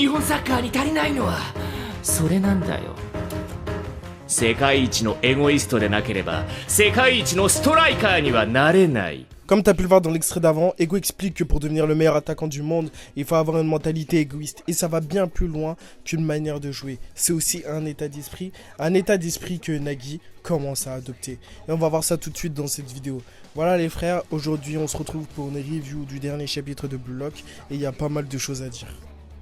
日本サッカーに足りないのはそれなんだよ。世界一のエゴイストでなければ世界一のストライカーにはなれない。Comme tu as pu le voir dans l'extrait d'avant, Ego explique que pour devenir le meilleur attaquant du monde, il faut avoir une mentalité égoïste. Et ça va bien plus loin qu'une manière de jouer. C'est aussi un état d'esprit que Nagui commence à adopter. Et on va voir ça tout de suite dans cette vidéo. Voilà les frères, aujourd'hui on se retrouve pour une review du dernier chapitre de Blue Lock. Et il y a pas mal de choses à dire.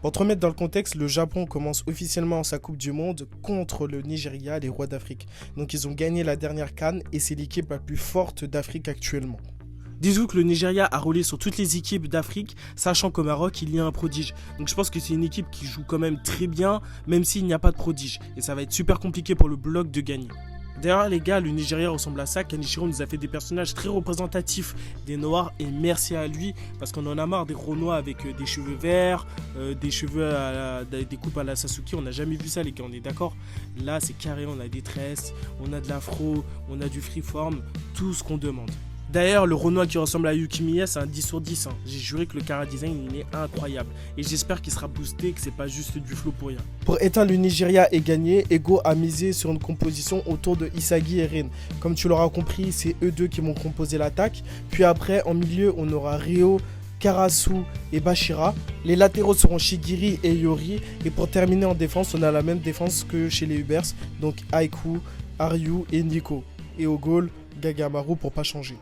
Pour te remettre dans le contexte, le Japon commence officiellement sa Coupe du Monde contre le Nigeria, les rois d'Afrique. Donc ils ont gagné la dernière CAN et c'est l'équipe la plus forte d'Afrique actuellement. Dis-vous que le Nigeria a roulé sur toutes les équipes d'Afrique, sachant qu'au Maroc, il y a un prodige. Donc je pense que c'est une équipe qui joue quand même très bien, même s'il n'y a pas de prodige. Et ça va être super compliqué pour le bloc de gagner. D'ailleurs les gars, le Nigeria ressemble à ça. Kanishiro nous a fait des personnages très représentatifs des Noirs et merci à lui parce qu'on en a marre des Renois avec des cheveux verts, des cheveux des coupes à la Sasuke. On n'a jamais vu ça les gars, on est d'accord? Là c'est carré, on a des tresses, on a de l'afro, on a du freeform, tout ce qu'on demande. D'ailleurs, le Renoir qui ressemble à Yukimiya, c'est un 10 sur 10. J'ai juré que le chara design il est incroyable. Et j'espère qu'il sera boosté, que c'est pas juste du flow pour rien. Pour éteindre le Nigeria et gagner, Ego a misé sur une composition autour de Isagi et Rin. Comme tu l'auras compris, c'est eux deux qui vont composer l'attaque. Puis après, en milieu, on aura Ryo, Karasu et Bashira. Les latéraux seront Shigiri et Yori. Et pour terminer en défense, on a la même défense que chez les Ubers. Donc Aiku, Aryu et Nico. Et au goal, Gagamaru pour pas changer.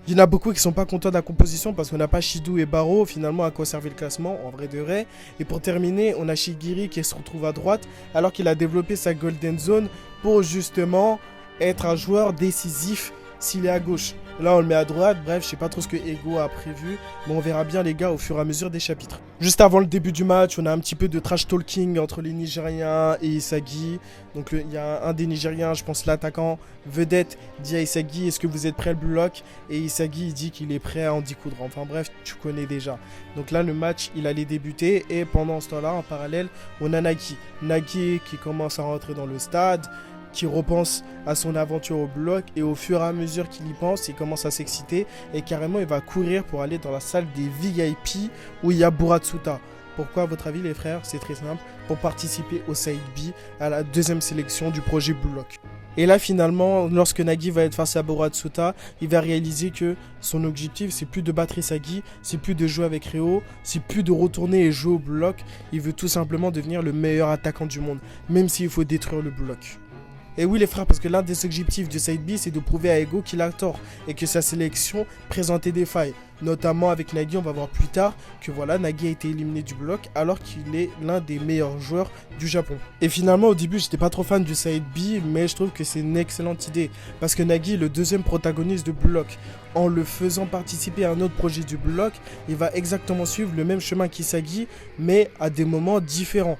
Il y en a beaucoup qui sont pas contents de la composition parce qu'on n'a pas Shido et Baro finalement à conserver le classement en vrai de vrai. Et pour terminer, on a Shigiri qui se retrouve à droite alors qu'il a développé sa Golden Zone pour justement être un joueur décisif s'il est à gauche. Là on le met à droite, bref je sais pas trop ce que Ego a prévu, mais on verra bien les gars au fur et à mesure des chapitres. Juste avant le début du match, on a un petit peu de trash talking entre les Nigériens et Isagi. Donc il y a un des Nigériens, je pense l'attaquant vedette, dit à Isagi est-ce que vous êtes prêt le bloc? Et Isagi il dit qu'il est prêt à en découdre. Enfin bref, tu connais déjà. Donc là le match il allait débuter et pendant ce temps-là en parallèle on a Nagui. Nagui qui commence à rentrer dans le stade, qui repense à son aventure au bloc et au fur et à mesure qu'il y pense, il commence à s'exciter et carrément il va courir pour aller dans la salle des VIP où il y a Buratsuta. Pourquoi à votre avis les frères? C'est très simple, pour participer au Side B à la deuxième sélection du projet Block. Et là finalement, lorsque Nagui va être face à Buratsuta, il va réaliser que son objectif c'est plus de battre Isagi, c'est plus de jouer avec Ryo, c'est plus de retourner et jouer au bloc, il veut tout simplement devenir le meilleur attaquant du monde, même s'il faut détruire le bloc. Et oui les frères, parce que l'un des objectifs du Side B, c'est de prouver à Ego qu'il a tort et que sa sélection présentait des failles. Notamment avec Nagui, on va voir plus tard que voilà, Nagui a été éliminé du bloc alors qu'il est l'un des meilleurs joueurs du Japon. Et finalement au début, j'étais pas trop fan du Side B, mais je trouve que c'est une excellente idée. Parce que Nagui est le deuxième protagoniste de bloc. En le faisant participer à un autre projet du bloc, il va exactement suivre le même chemin qu'Isagi, mais à des moments différents.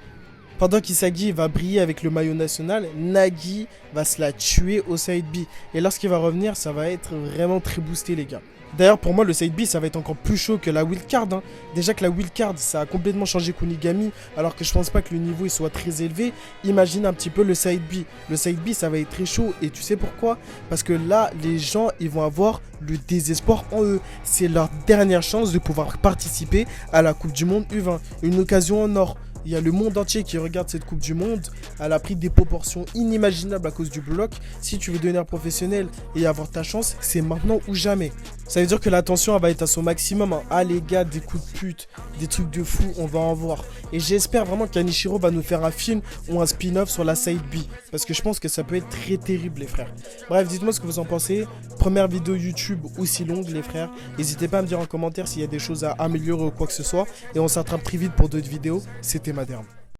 Pendant qu'Isagi va briller avec le maillot national, Nagui va se la tuer au Side B. Et lorsqu'il va revenir, ça va être vraiment très boosté les gars. D'ailleurs pour moi le Side B ça va être encore plus chaud que la wildcard. Déjà que la wildcard ça a complètement changé Kunigami alors que je pense pas que le niveau il soit très élevé. Imagine un petit peu le Side B. Le Side B ça va être très chaud et tu sais pourquoi? Parce que là les gens ils vont avoir le désespoir en eux. C'est leur dernière chance de pouvoir participer à la Coupe du Monde U20. Une occasion en or. Il y a le monde entier qui regarde cette Coupe du Monde. Elle a pris des proportions inimaginables à cause du bloc. Si tu veux devenir professionnel et avoir ta chance, c'est maintenant ou jamais. Ça veut dire que l'attention elle va être à son maximum. Ah les gars, des coups de pute, des trucs de fou, on va en voir. Et j'espère vraiment que Kanishiro va nous faire un film ou un spin-off sur la Side B. Parce que je pense que ça peut être très terrible les frères. Bref, dites-moi ce que vous en pensez. Première vidéo YouTube aussi longue les frères. N'hésitez pas à me dire en commentaire s'il y a des choses à améliorer ou quoi que ce soit. Et on se rattrape très vite pour d'autres vidéos. C'était Maderne.